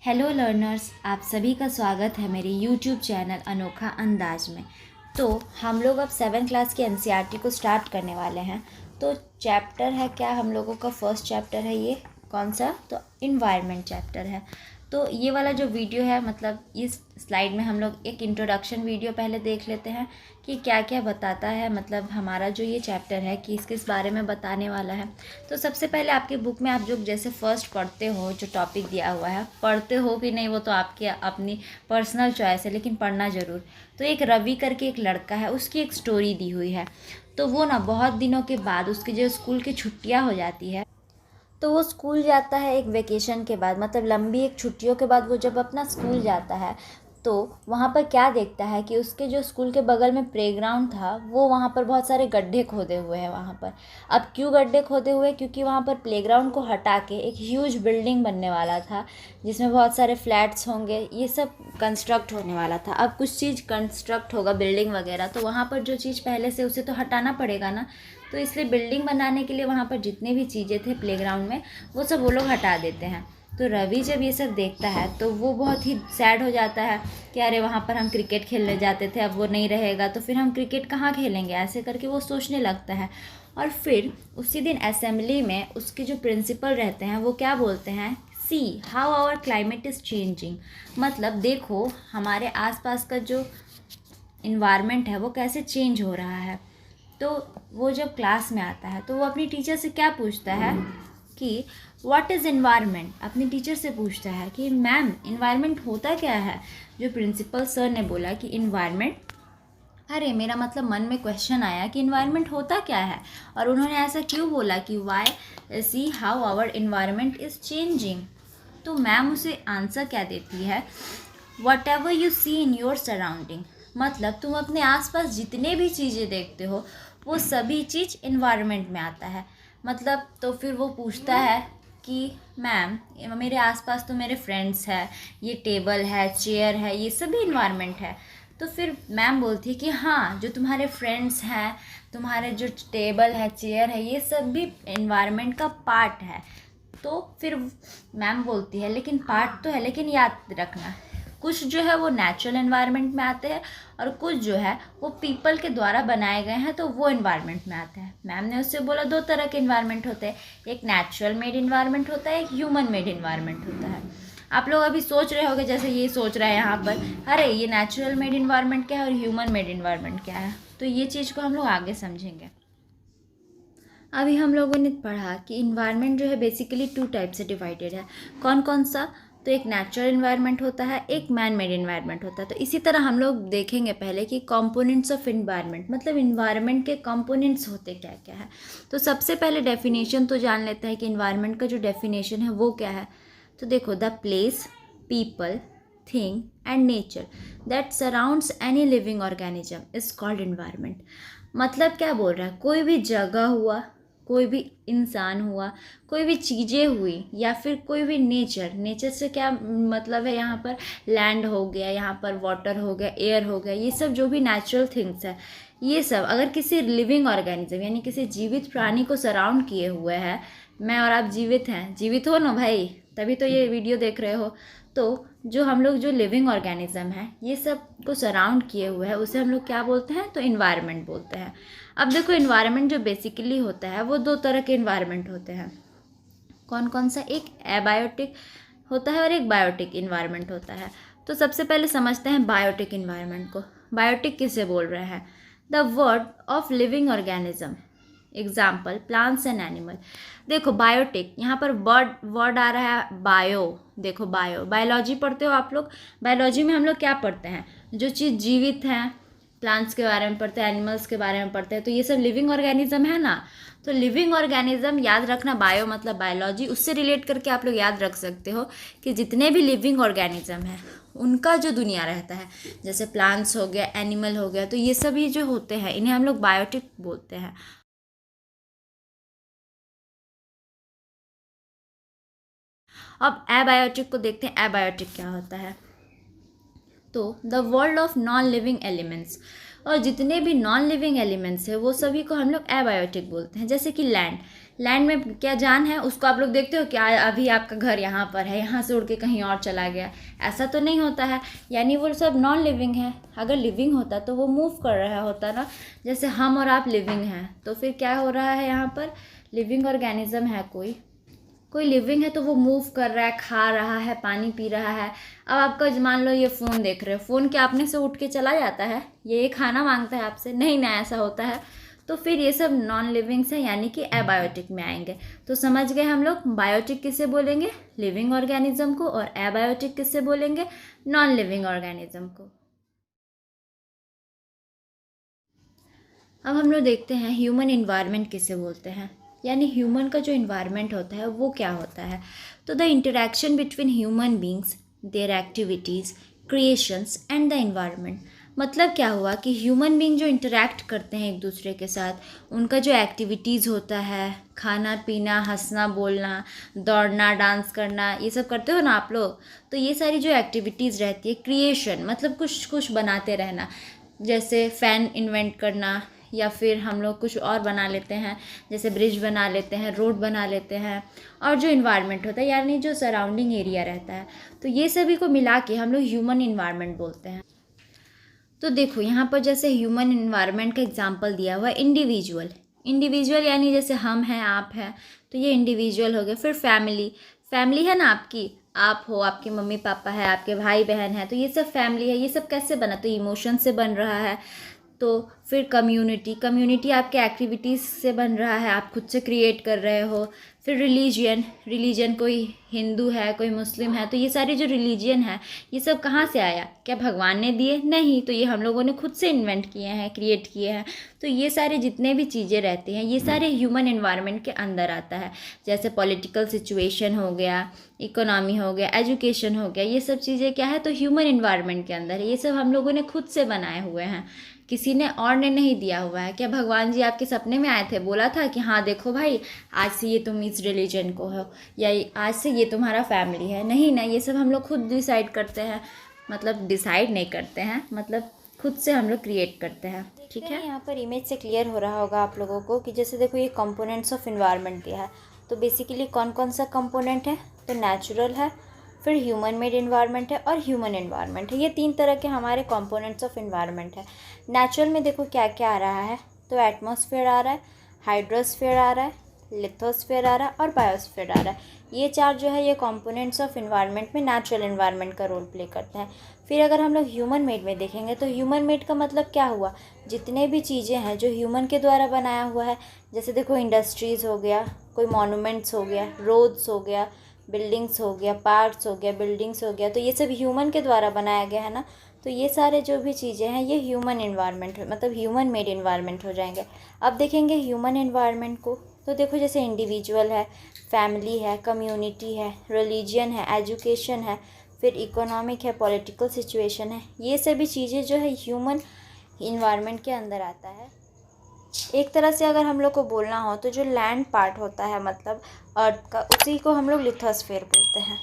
Hello learners, आप सभी का स्वागत है मेरे यूट्यूब चैनल अनोखा अंदाज में। तो हम लोग अब 7th क्लास की एनसीईआरटी को स्टार्ट करने वाले हैं। तो चैप्टर है क्या, हम लोगों का फर्स्ट चैप्टर है ये। कौन सा? तो इन्वायरमेंट चैप्टर है। तो ये वाला जो वीडियो है, मतलब इस स्लाइड में हम लोग एक इंट्रोडक्शन वीडियो पहले देख लेते हैं कि क्या क्या बताता है, मतलब हमारा जो ये चैप्टर है कि किस बारे में बताने वाला है। तो सबसे पहले आपके बुक में आप जो जैसे फर्स्ट पढ़ते हो, जो टॉपिक दिया हुआ है, पढ़ते हो कि नहीं वो तो आपकी अपनी पर्सनल चॉइस है, लेकिन पढ़ना ज़रूर। तो एक रवि करके एक लड़का है, उसकी एक स्टोरी दी हुई है। तो वो ना बहुत दिनों के बाद उसकी जो स्कूल की छुट्टियाँ हो जाती है, तो वो स्कूल जाता है एक वेकेशन के बाद, मतलब लंबी एक छुट्टियों के बाद वो जब अपना स्कूल जाता है तो वहाँ पर क्या देखता है कि उसके जो स्कूल के बगल में प्लेग्राउंड था, वो वहाँ पर बहुत सारे गड्ढे खोदे हुए हैं वहाँ पर। अब क्यों गड्ढे खोदे हुए? क्योंकि वहाँ पर प्लेग्राउंड को हटा के एक ह्यूज बिल्डिंग बनने वाला था, जिसमें बहुत सारे फ्लैट्स होंगे, ये सब कंस्ट्रक्ट होने वाला था। अब कुछ चीज़ कंस्ट्रक्ट होगा, बिल्डिंग वगैरह, तो वहाँ पर जो चीज़ पहले से उसे तो हटाना पड़ेगा ना। तो इसलिए बिल्डिंग बनाने के लिए वहाँ पर जितने भी चीज़ें थे प्लेग्राउंड में, वो सब वो लोग हटा देते हैं। तो रवि जब ये सब देखता है तो वो बहुत ही सैड हो जाता है कि अरे वहाँ पर हम क्रिकेट खेलने जाते थे, अब वो नहीं रहेगा तो फिर हम क्रिकेट कहाँ खेलेंगे, ऐसे करके वो सोचने लगता है। और फिर उसी दिन असेंबली में उसके जो प्रिंसिपल रहते हैं वो क्या बोलते हैं, see how our climate is changing. मतलब देखो हमारे आसपास का जो इन्वायरमेंट है वो कैसे चेंज हो रहा है। तो वो जब क्लास में आता है तो वो अपनी टीचर से क्या पूछता है कि व्हाट इज़ इन्वायरमेंट। अपनी टीचर से पूछता है कि मैम इन्वायरमेंट होता क्या है। जो प्रिंसिपल सर ने बोला कि इन्वायरमेंट, अरे मेरा मतलब मन में क्वेश्चन आया कि इन्वायरमेंट होता क्या है, और उन्होंने ऐसा क्यों बोला कि why see how our environment is changing. तो मैम उसे आंसर क्या देती है, whatever you see in your surrounding. मतलब तुम अपने आसपास जितने भी चीज़ें देखते हो वो सभी चीज़ इन्वायरमेंट में आता है। मतलब तो फिर वो पूछता है कि मैम मेरे आसपास तो मेरे फ्रेंड्स हैं, ये टेबल है, चेयर है, ये सभी इन्वायरमेंट है। तो फिर मैम बोलती है कि हाँ, जो तुम्हारे फ्रेंड्स हैं, तुम्हारे जो टेबल है, चेयर है, ये सब भी इन्वायरमेंट का पार्ट है। तो फिर मैम बोलती है लेकिन पार्ट तो है, लेकिन याद रखना कुछ जो है वो नेचुरल एनवायरनमेंट में आते हैं और कुछ जो है वो पीपल के द्वारा बनाए गए हैं, तो वो एनवायरनमेंट में आते हैं। मैम ने उससे बोला दो तरह के एनवायरनमेंट होते हैं, एक नेचुरल मेड एनवायरनमेंट होता है, एक ह्यूमन मेड एनवायरनमेंट होता है। आप लोग अभी सोच रहे होंगे जैसे ये सोच रहा है यहाँ पर, अरे ये नेचुरल मेड एनवायरनमेंट क्या है और ह्यूमन मेड एनवायरनमेंट क्या है। तो ये चीज़ को हम लोग आगे समझेंगे। अभी हम लोगों ने पढ़ा कि इन्वायरमेंट जो है बेसिकली 2 टाइप से डिवाइडेड है। कौन कौन सा? तो एक नेचुरल इन्वायरमेंट होता है, एक मैन मेड इन्वायरमेंट होता है। तो इसी तरह हम लोग देखेंगे पहले कि कंपोनेंट्स ऑफ इन्वायरमेंट, मतलब इन्वायरमेंट के कंपोनेंट्स होते क्या क्या है। तो सबसे पहले डेफिनेशन तो जान लेते हैं कि इन्वायरमेंट का जो डेफिनेशन है वो क्या है। तो देखो, the place, people, thing and nature that surrounds any living organism is called environment. मतलब क्या बोल रहा है, कोई भी जगह हुआ, कोई भी इंसान हुआ, कोई भी चीज़ें हुई, या फिर कोई भी नेचर। नेचर से क्या मतलब है, यहाँ पर लैंड हो गया, यहाँ पर वाटर हो गया, एयर हो गया, ये सब जो भी नेचुरल थिंग्स है, ये सब अगर किसी लिविंग ऑर्गेनिज्म यानी किसी जीवित प्राणी को सराउंड किए हुए हैं, मैं और आप जीवित हैं, जीवित हो ना भाई, तभी तो ये वीडियो देख रहे हो। तो जो हम लोग जो लिविंग ऑर्गेनिज्म है ये सब को सराउंड किए हुए हैं, उसे हम लोग क्या बोलते हैं, तो इन्वायरमेंट बोलते हैं। अब देखो, इन्वायरमेंट जो बेसिकली होता है वो 2 तरह के इन्वायरमेंट होते हैं। कौन कौन सा? एक एबायोटिक होता है और एक बायोटिक इन्वायरमेंट होता है। तो सबसे पहले समझते हैं बायोटिक इन्वायरमेंट को। बायोटिक किसे बोल रहे हैं? The word of living organism, example plants and animal. देखो बायोटिक, यहाँ पर वर्ड आ रहा है बायो। देखो बायो, बायोलॉजी पढ़ते हो आप लोग। बायोलॉजी में हम लोग क्या पढ़ते हैं, जो चीज़ जीवित है, प्लांट्स के बारे में पढ़ते हैं, एनिमल्स के बारे में पढ़ते हैं, तो ये सब लिविंग ऑर्गेनिज्म है ना। तो लिविंग ऑर्गेनिज्म याद रखना, बायो मतलब बायोलॉजी, उससे रिलेट करके आप लोग याद रख सकते हो कि जितने भी लिविंग ऑर्गेनिज्म है उनका जो दुनिया रहता है, जैसे प्लांट्स हो गया, एनिमल हो गया, तो ये सभी जो होते हैं इन्हें हम लोग बायोटिक बोलते हैं। अब एबायोटिक को देखते हैं, एबायोटिक क्या होता है। तो the world of non living elements, और जितने भी नॉन लिविंग एलिमेंट्स हैं वो सभी को हम लोग एबायोटिक बोलते हैं। जैसे कि लैंड, लैंड में क्या जान है, उसको आप लोग देखते हो कि अभी आपका घर यहाँ पर है, यहाँ से उड़ के कहीं और चला गया, ऐसा तो नहीं होता है। यानी वो सब नॉन लिविंग है। अगर लिविंग होता तो वो मूव कर रहा होता ना, जैसे हम और आप लिविंग हैं, तो फिर क्या हो रहा है यहाँ पर, लिविंग ऑर्गेनिज्म है, कोई लिविंग है तो वो मूव कर रहा है, खा रहा है, पानी पी रहा है। अब आपका मान लो ये फ़ोन देख रहे हो, फ़ोन क्या अपने से उठ के चला जाता है, ये खाना मांगता है आपसे? नहीं ना, ऐसा होता है। तो फिर ये सब नॉन लिविंग्स हैं, यानी कि एबायोटिक में आएंगे। तो समझ गए हम लोग, बायोटिक किससे बोलेंगे, लिविंग ऑर्गेनिज्म को, और एबायोटिक किससे बोलेंगे, नॉन लिविंग ऑर्गेनिज्म को। अब हम लोग देखते हैं ह्यूमन इन्वायरमेंट किसे बोलते हैं, यानी ह्यूमन का जो इन्वायरमेंट होता है वो क्या होता है। तो the interaction between human beings, there activities, creations and the environment. मतलब क्या हुआ कि ह्यूमन बींग जो इंटरेक्ट करते हैं एक दूसरे के साथ, उनका जो एक्टिविटीज़ होता है, खाना पीना, हंसना बोलना, दौड़ना, डांस करना, ये सब करते हो ना आप लोग, तो ये सारी जो एक्टिविटीज़ रहती है, क्रिएशन मतलब कुछ कुछ बनाते रहना, जैसे फ़ैन इन्वेंट करना, या फिर हम लोग कुछ और बना लेते हैं, जैसे ब्रिज बना लेते हैं, रोड बना लेते हैं। और जो इन्वायरमेंट होता है, यानी जो सराउंडिंग एरिया रहता है, तो ये सभी को मिला के हम लोग ह्यूमन इन्वायरमेंट बोलते हैं। तो देखो यहाँ पर जैसे ह्यूमन इन्वायरमेंट का एग्जांपल दिया हुआ है, इंडिविजुअल यानी जैसे हम हैं, आप हैं, तो ये इंडिविजुअल हो गए। फिर फैमिली है ना आपकी, आप हो, आपके मम्मी पापा है, आपके भाई बहन है, तो ये सब फैमिली है। ये सब कैसे बना, तो इमोशन से बन रहा है। तो फिर कम्युनिटी आपके एक्टिविटीज़ से बन रहा है, आप खुद से क्रिएट कर रहे हो। फिर रिलीजन कोई हिंदू है, कोई मुस्लिम है, तो ये सारे जो रिलीजन है, ये सब कहाँ से आया, क्या भगवान ने दिए? नहीं, तो ये हम लोगों ने खुद से इन्वेंट किए हैं, क्रिएट किए हैं। तो ये सारे जितने भी चीज़ें रहती हैं, ये सारे ह्यूमन एनवायरनमेंट के अंदर आता है। जैसे पॉलिटिकल सिचुएशन हो गया, इकोनॉमी हो गया, एजुकेशन हो गया, ये सब चीज़ें क्या है, तो ह्यूमन एनवायरनमेंट के अंदर है। ये सब हम लोगों ने खुद से बनाए हुए हैं, किसी ने और ने नहीं दिया हुआ है। क्या भगवान जी आपके सपने में आए थे, बोला था कि हाँ देखो भाई, आज से ये तुम इस रिलीजन को हो, या आज से ये तुम्हारा फैमिली है? नहीं ना, ये सब हम लोग खुद डिसाइड करते हैं, मतलब डिसाइड नहीं करते हैं, मतलब खुद से हम लोग क्रिएट करते हैं। ठीक है, यहाँ पर इमेज से क्लियर हो रहा होगा आप लोगों को कि जैसे देखो ये कंपोनेंट्स ऑफ इन्वायरमेंट दिया है। तो बेसिकली कौन कौन सा कंपोनेंट है, तो नेचुरल है, फिर ह्यूमन मेड इन्वायरमेंट है, और ह्यूमन इन्वायरमेंट है। ये तीन तरह के हमारे कंपोनेंट्स ऑफ इन्वायरमेंट है। नेचुरल में देखो क्या क्या आ रहा है, तो एटमॉस्फेयर आ रहा है, हाइड्रोस्फेयर आ रहा है, लिथोस्फेयर आ रहा है, और बायोस्फेयर आ रहा है। ये चार जो है ये कंपोनेंट्स ऑफ इन्वायरमेंट में नेचुरल इन्वायरमेंट का रोल प्ले करते हैं। फिर अगर हम लोग ह्यूमन मेड में देखेंगे, तो ह्यूमन मेड का मतलब क्या हुआ, जितने भी चीज़ें हैं जो ह्यूमन के द्वारा बनाया हुआ है। जैसे देखो इंडस्ट्रीज़ हो गया, कोई मॉन्यूमेंट्स हो गया, रोड्स हो गया, बिल्डिंग्स हो गया, पार्क्स हो गया, बिल्डिंग्स हो गया, तो ये सब ह्यूमन के द्वारा बनाया गया है ना। तो ये सारे जो भी चीज़ें हैं ये ह्यूमन इन्वायरमेंट मतलब ह्यूमन मेड इन्वायरमेंट हो जाएंगे। अब देखेंगे ह्यूमन इन्वायरमेंट को, तो देखो जैसे इंडिविजुअल है, फैमिली है, कम्युनिटी है, रिलीजन है, एजुकेशन है, फिर इकोनॉमिक है, पॉलिटिकल सिचुएशन है, ये सभी चीज़ें जो है ह्यूमन इन्वायरमेंट के अंदर आता है। एक तरह से अगर हम लोग को बोलना हो तो जो लैंड पार्ट होता है मतलब अर्थ का, उसी को हम लोग लिथोस्फेयर बोलते हैं।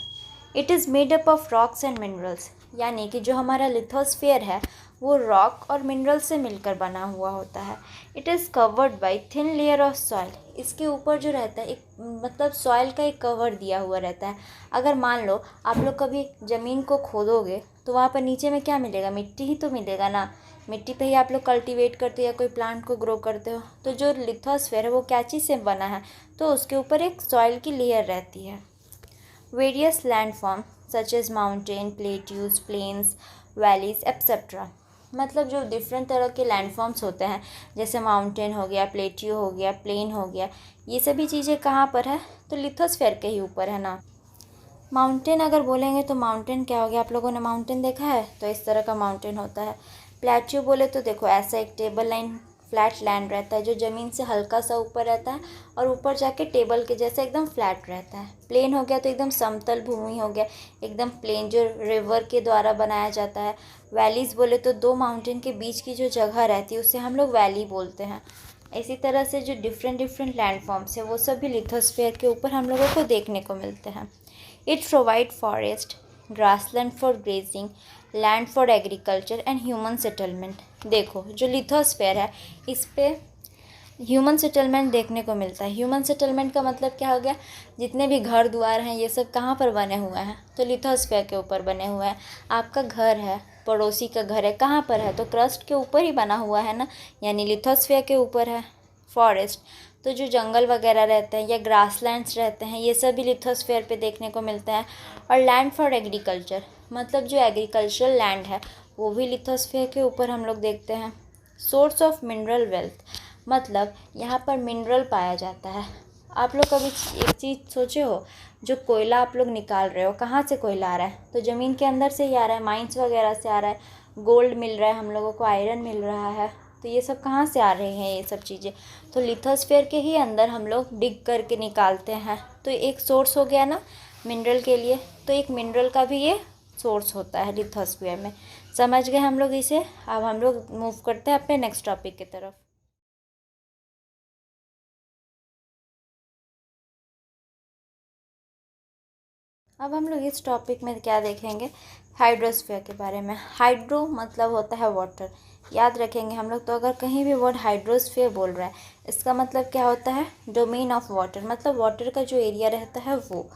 It is made up of rocks and minerals, यानी कि जो हमारा लिथोस्फेयर है वो रॉक और मिनरल से मिलकर बना हुआ होता है। It is covered by thin layer of soil, इसके ऊपर जो रहता है एक मतलब सॉइल का एक कवर दिया हुआ रहता है। अगर मान लो आप लोग कभी ज़मीन को खोदोगे तो वहाँ पर नीचे में क्या मिलेगा, मिट्टी ही तो मिलेगा ना। मिट्टी पे ही आप लोग कल्टीवेट करते हो या कोई प्लांट को ग्रो करते हो। तो जो लिथोस्फेयर है वो क्या चीज़ से बना है, तो उसके ऊपर एक सॉइल की लेयर रहती है। Various landform such as mountain, plateaus, plains, valleys etcetera, मतलब जो डिफरेंट तरह के लैंडफॉर्म्स होते हैं, जैसे माउंटेन हो गया, प्लेट्यू हो गया, प्लेन हो गया, ये सभी चीज़ें कहाँ पर है, तो लिथोस्फेयर के ही ऊपर है ना। माउंटेन अगर बोलेंगे तो माउंटेन क्या हो गया, आप लोगों ने माउंटेन देखा है, तो इस तरह का माउंटेन होता है। प्लेट्यू बोले तो देखो ऐसा एक टेबल लाइन फ्लैट लैंड रहता है जो ज़मीन से हल्का सा ऊपर रहता है और ऊपर जाके टेबल के जैसे एकदम फ्लैट रहता है। प्लेन हो गया तो एकदम समतल भूमि हो गया, एकदम प्लेन जो रिवर के द्वारा बनाया जाता है। वैलीज़ बोले तो दो माउंटेन के बीच की जो जगह रहती है उसे हम लोग वैली बोलते हैं। इसी तरह से जो डिफरेंट लैंडफॉर्म्स है वो सभी लिथोस्फेयर के ऊपर हम लोगों को देखने को मिलते हैं। It provide forest, grassland for grazing, land for agriculture and human settlement. देखो जो लिथोस्फेयर है इस पे ह्यूमन सेटलमेंट देखने को मिलता है। ह्यूमन सेटलमेंट का मतलब क्या हो गया, जितने भी घर द्वार हैं ये सब कहाँ पर बने हुए हैं, तो लिथोस्फीयर के ऊपर बने हुए हैं। आपका घर है, पड़ोसी का घर है, कहाँ पर है, तो क्रस्ट के ऊपर ही बना हुआ है ना, यानी लिथोस्फीयर के ऊपर है। फॉरेस्ट, तो जो जंगल वगैरह रहते हैं या ग्रासलैंड्स रहते हैं ये सब भी लिथोस्फीयर पे देखने को मिलते हैं। और लैंड फॉर एग्रीकल्चर, मतलब जो एग्रीकल्चरल लैंड है वो भी लिथोस्फीयर के ऊपर हम लोग देखते हैं। सोर्स ऑफ मिनरल वेल्थ, मतलब यहाँ पर मिनरल पाया जाता है। आप लोग कभी एक चीज़ सोचे हो, जो कोयला आप लोग निकाल रहे हो कहाँ से कोयला आ रहा है, तो ज़मीन के अंदर से ही आ रहा है, माइंस वगैरह से आ रहा है। गोल्ड मिल रहा है हम लोगों को, आयरन मिल रहा है, तो ये सब कहाँ से आ रहे हैं ये सब चीज़ें, तो लिथोस्फीयर के ही अंदर हम लोग डिग करके निकालते हैं। तो एक सोर्स हो गया ना मिनरल के लिए, तो एक मिनरल का भी ये सोर्स होता है लिथोस्फीयर में। समझ गए हम लोग इसे। अब हम लोग मूव करते हैं अपने नेक्स्ट टॉपिक की तरफ। अब हम लोग इस टॉपिक में क्या देखेंगे, हाइड्रोस्फीयर के बारे में। हाइड्रो मतलब होता है वाटर, याद रखेंगे हम लोग। तो अगर कहीं भी वर्ड हाइड्रोस्फीयर बोल रहा है इसका मतलब क्या होता है, डोमेन ऑफ वाटर, मतलब वाटर का जो एरिया रहता है वो।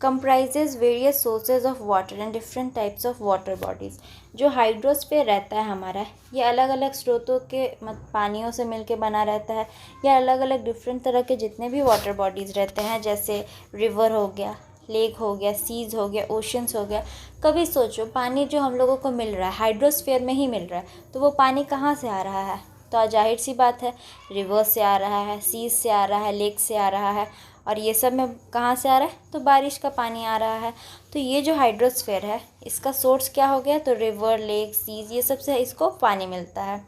Comprises various sources of water and different types of water bodies. जो हाइड्रोस्फीयर रहता है हमारा, ये अलग अलग स्रोतों के पानियों से मिलके बना रहता है, या अलग अलग डिफरेंट तरह के जितने भी वाटर बॉडीज़ रहते हैं, जैसे रिवर हो गया, लेक हो गया, सीज हो गया, ओशंस हो गया। कभी सोचो पानी जो हम लोगों को मिल रहा है हाइड्रोस्फीयर में ही मिल रहा है, तो वो पानी कहाँ से आ रहा है, तो जाहिर सी बात है रिवर से आ रहा है, सीज से आ रहा है, लेक से आ रहा है, और ये सब में कहाँ से आ रहा है, तो बारिश का पानी आ रहा है। तो ये जो हाइड्रोस्फीयर है इसका सोर्स क्या हो गया, तो रिवर, लेक, सीज, ये सब से इसको पानी मिलता है।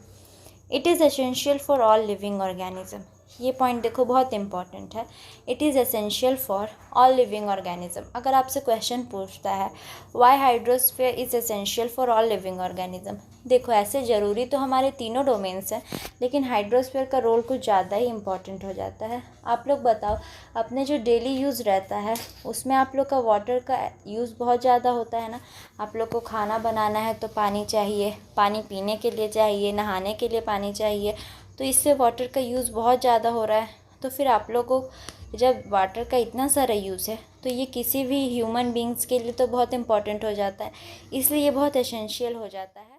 It is essential for all living organism, ये पॉइंट देखो बहुत इंपॉर्टेंट है। It is essential for all living organism. अगर आपसे क्वेश्चन पूछता है why hydrosphere is essential for all living organism, देखो ऐसे ज़रूरी तो हमारे तीनों डोमेन्स हैं, लेकिन हाइड्रोस्फीयर का रोल कुछ ज़्यादा ही इम्पॉर्टेंट हो जाता है। आप लोग बताओ, अपने जो डेली यूज़ रहता है उसमें आप लोग का वाटर का यूज़ बहुत ज़्यादा होता है ना। आप लोग को खाना बनाना है तो पानी चाहिए, पानी पीने के लिए चाहिए, नहाने के लिए पानी चाहिए, तो इससे वाटर का यूज़ बहुत ज़्यादा हो रहा है। तो फिर आप लोगों को जब वाटर का इतना सारा यूज़ है तो ये किसी भी ह्यूमन बींग्स के लिए तो बहुत इम्पॉर्टेंट हो जाता है, इसलिए ये बहुत एसेंशियल हो जाता है।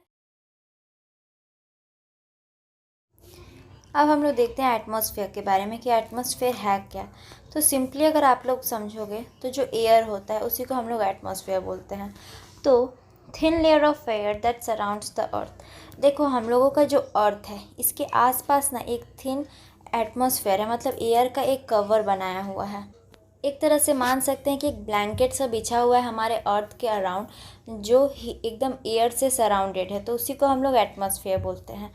अब हम लोग देखते हैं एटमॉस्फेयर के बारे में कि एटमॉस्फेयर है क्या। तो सिंपली अगर आप लोग समझोगे तो जो एयर होता है उसी को हम लोग एटमॉस्फेयर बोलते हैं। तो thin layer of air that surrounds the earth, देखो हम लोगों का जो अर्थ है इसके आसपास ना एक थिन एटमॉस्फेयर है, मतलब एयर का एक कवर बनाया हुआ है। एक तरह से मान सकते हैं कि एक ब्लैंकेट सा बिछा हुआ है हमारे अर्थ के अराउंड, जो एकदम एयर से सराउंडेड है, तो उसी को हम लोग एटमॉस्फेयर बोलते हैं।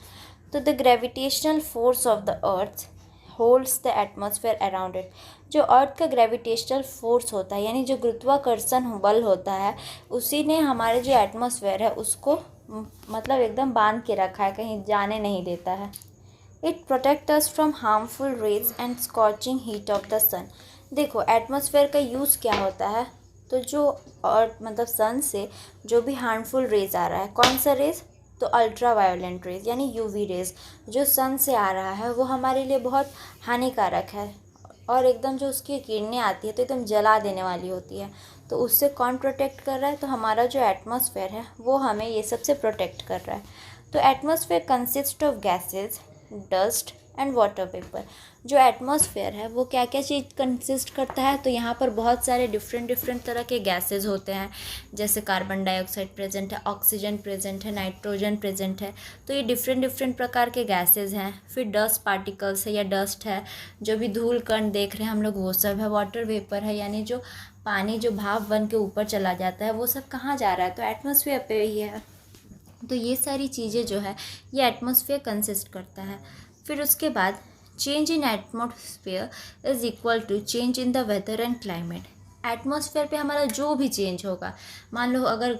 तो the gravitational force of the earth holds the atmosphere around it, जो अर्थ का ग्रेविटेशनल फोर्स होता है यानी जो गुरुत्वाकर्षण बल होता है, उसी ने हमारे जो एटमॉस्फेयर है उसको मतलब एकदम बांध के रखा है, कहीं जाने नहीं देता है। It protect us from harmful rays and scorching heat of the sun. देखो एटमॉस्फेयर का यूज़ क्या होता है, तो जो अर्थ मतलब सन से जो भी हार्मफुल रेज आ रहा है, कौन सा रेज, तो अल्ट्रा वायोलेंट रेज यानी यूवी रेज जो सन से आ रहा है वो हमारे लिए बहुत हानिकारक है, और एकदम जो उसकी किरणें आती है तो एकदम जला देने वाली होती है। तो उससे कौन प्रोटेक्ट कर रहा है, तो हमारा जो एटमॉस्फेयर है वो हमें ये सबसे प्रोटेक्ट कर रहा है। तो atmosphere consist of gases, dust and water vapour. जो एटमॉस्फेयर है वो क्या क्या चीज़ कंसिस्ट करता है, तो यहाँ पर बहुत सारे डिफरेंट तरह के गैसेज होते हैं, जैसे कार्बन डाइऑक्साइड प्रेजेंट है, ऑक्सीजन प्रेजेंट है, नाइट्रोजन प्रेजेंट है, तो ये डिफरेंट प्रकार के गैसेज हैं। फिर डस्ट पार्टिकल्स है या डस्ट है, जो भी धूल कण देख रहे हैं हम लोग वो सब है। वाटर वेपर है यानी जो पानी जो भाप बन के ऊपर चला जाता है, वो सब कहाँ जा रहा है, तो एटमॉस्फेयर पे ही है। तो ये सारी चीज़ें जो है ये एटमॉस्फेयर कंसिस्ट करता है। फिर उसके बाद change in atmosphere is equal to change in the weather and climate. Atmosphere पे हमारा जो भी चेंज होगा, मान लो अगर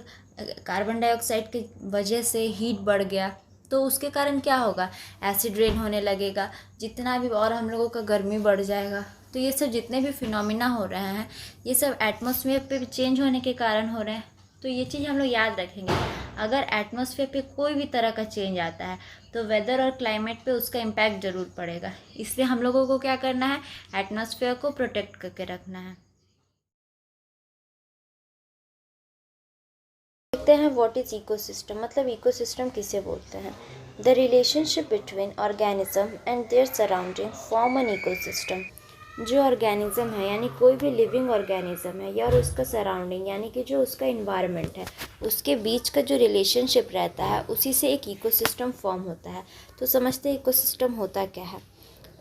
कार्बन डाइऑक्साइड की वजह से हीट बढ़ गया तो उसके कारण क्या होगा, एसिड रेन होने लगेगा, जितना भी, और हम लोगों का गर्मी बढ़ जाएगा। तो ये सब जितने भी फिनोमिना हो रहे हैं ये सब एटमॉस्फेयर पे चेंज होने के कारण हो रहे हैं। तो ये चीज़ हम लोग याद रखेंगे। अगर एटमॉस्फेयर पे कोई भी तरह का चेंज आता है तो वेदर और क्लाइमेट पे उसका इम्पैक्ट ज़रूर पड़ेगा। इसलिए हम लोगों को क्या करना है, एटमॉस्फेयर को प्रोटेक्ट करके रखना है। देखते हैं व्हाट इज इकोसिस्टम, मतलब इकोसिस्टम किसे बोलते हैं। The relationship between organism and their surrounding form an ecosystem. जो ऑर्गेनिज्म है यानी कोई भी लिविंग ऑर्गेनिज्म है या और उसका सराउंडिंग यानी कि जो उसका इन्वायरमेंट है उसके बीच का जो रिलेशनशिप रहता है उसी से एक इकोसिस्टम फॉर्म होता है। तो समझते हैं इकोसिस्टम होता क्या है।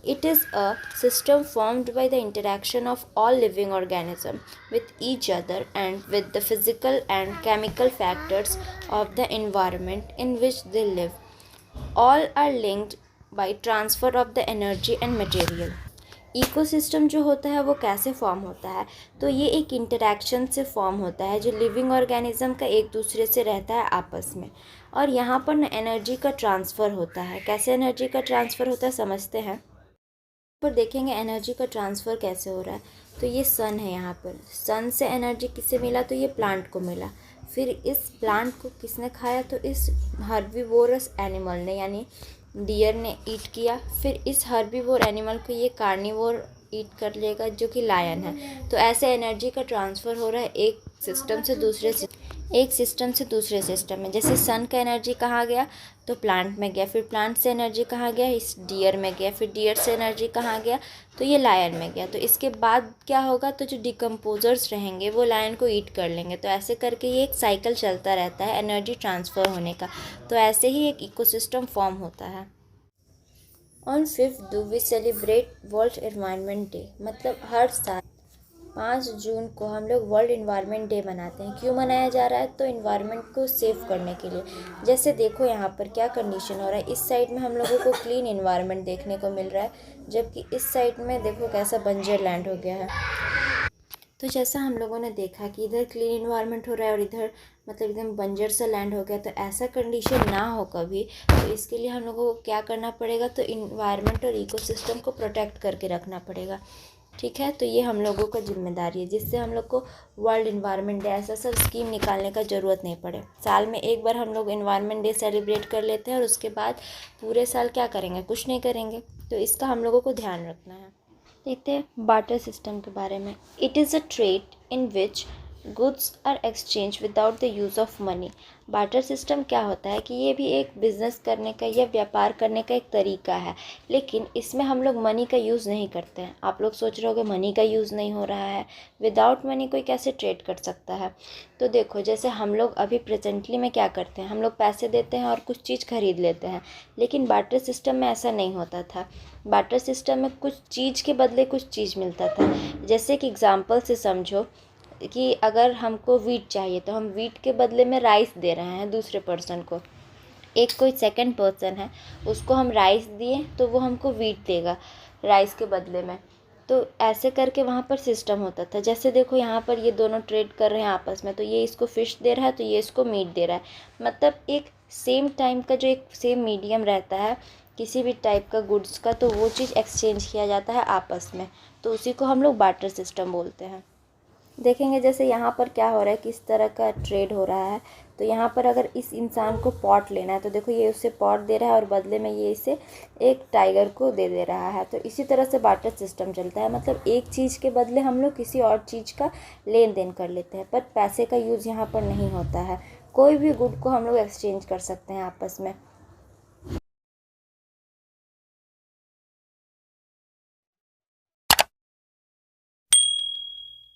It is a system formed by the interaction of all living organisms with each other and with the physical and chemical factors of the environment in which they live. All are linked by transfer of the energy and material. Ecosystem जो होता है वो कैसे form होता है, तो ये एक इंटरेक्शन से फॉर्म होता है जो लिविंग ऑर्गेनिज्म का एक दूसरे से रहता है आपस में। और यहाँ पर ना एनर्जी का ट्रांसफ़र होता है। कैसे एनर्जी का ट्रांसफ़र होता है समझते हैं। पर देखेंगे एनर्जी का ट्रांसफ़र कैसे हो रहा है। तो ये सन है, यहाँ पर सन से एनर्जी किससे मिला, तो ये प्लांट को मिला। फिर इस प्लांट को किसने खाया, तो इस हर्बीवोरस एनिमल ने यानी डियर ने ईट किया। फिर इस हर्बीवोर एनिमल को ये कार्निवोर ईट कर लेगा जो कि लायन है। तो ऐसे एनर्जी का ट्रांसफ़र हो रहा है एक सिस्टम से दूसरे सिस्टम में। जैसे सन का एनर्जी कहाँ गया, तो प्लांट में गया। फिर प्लांट से एनर्जी कहाँ गया, इस डियर में गया। फिर डियर से एनर्जी कहाँ गया, तो ये लायन में गया। तो इसके बाद क्या होगा, तो जो डिकम्पोजर्स रहेंगे वो लायन को ईट कर लेंगे। तो ऐसे करके ये एक साइकिल चलता रहता है एनर्जी ट्रांसफ़र होने का। तो ऐसे ही एक इकोसिस्टम फॉर्म होता है। On 5 June we celebrate world environment day, मतलब हर साल 5 जून को हम लोग वर्ल्ड इन्वायरमेंट डे मनाते हैं। क्यों मनाया जा रहा है, तो इन्वायरमेंट को सेव करने के लिए। जैसे देखो यहाँ पर क्या कंडीशन हो रहा है, इस साइड में हम लोगों को क्लीन इन्वायरमेंट देखने को मिल रहा है, जबकि इस साइड में देखो कैसा बंजर लैंड हो गया है। तो जैसा हम लोगों ने देखा कि इधर क्लीन इन्वायरमेंट हो रहा है और इधर मतलब एकदम बंजर सा लैंड हो गया। तो ऐसा कंडीशन ना हो कभी, तो इसके लिए हम लोगों को क्या करना पड़ेगा, तो इन्वायरमेंट और इकोसिस्टम को प्रोटेक्ट करके रखना पड़ेगा। ठीक है, तो ये हम लोगों का जिम्मेदारी है, जिससे हम लोग को वर्ल्ड इन्वायरमेंट डे ऐसा सब स्कीम निकालने का ज़रूरत नहीं पड़े। साल में एक बार हम लोग इन्वायरमेंट डे सेलिब्रेट कर लेते हैं और उसके बाद पूरे साल क्या करेंगे, कुछ नहीं करेंगे। तो इसका हम लोगों को ध्यान रखना है। देखते हैं बार्टर सिस्टम के बारे में। It is a trade in which goods are exchange without the use of money. Barter system क्या होता है कि ये भी एक बिज़नेस करने का या व्यापार करने का एक तरीका है, लेकिन इसमें हम लोग मनी का यूज़ नहीं करते हैं। आप लोग सोच रहे होगे मनी का यूज़ नहीं हो रहा है, विदाउट मनी कोई कैसे ट्रेड कर सकता है। तो देखो जैसे हम लोग अभी प्रेजेंटली में क्या करते हैं, हम लोग पैसे देते हैं और कुछ चीज़ खरीद लेते हैं, लेकिन बार्टर सिस्टम में ऐसा नहीं होता था। बार्टर सिस्टम में कुछ चीज़ के बदले कुछ चीज़ मिलता था। जैसे कि एग्ज़ाम्पल से समझो कि अगर हमको वीट चाहिए तो हम वीट के बदले में राइस दे रहे हैं दूसरे पर्सन को। एक कोई सेकंड पर्सन है, उसको हम राइस दिए तो वो हमको वीट देगा राइस के बदले में। तो ऐसे करके वहाँ पर सिस्टम होता था। जैसे देखो यहाँ पर ये दोनों ट्रेड कर रहे हैं आपस में, तो ये इसको फ़िश दे रहा है तो ये इसको मीट दे रहा है। मतलब एक सेम टाइम का जो एक सेम मीडियम रहता है किसी भी टाइप का गुड्स का, तो वो चीज़ एक्सचेंज किया जाता है आपस में। तो उसी को हम लोग बार्टर सिस्टम बोलते हैं। देखेंगे जैसे यहाँ पर क्या हो रहा है, किस तरह का ट्रेड हो रहा है। तो यहाँ पर अगर इस इंसान को पॉट लेना है तो देखो ये उससे पॉट दे रहा है और बदले में ये इसे एक टाइगर को दे रहा है। तो इसी तरह से बार्टर सिस्टम चलता है, मतलब एक चीज़ के बदले हम लोग किसी और चीज़ का लेन देन कर लेते हैं, पर पैसे का यूज़ यहाँ पर नहीं होता है। कोई भी गुड को हम लोग एक्सचेंज कर सकते हैं आपस में।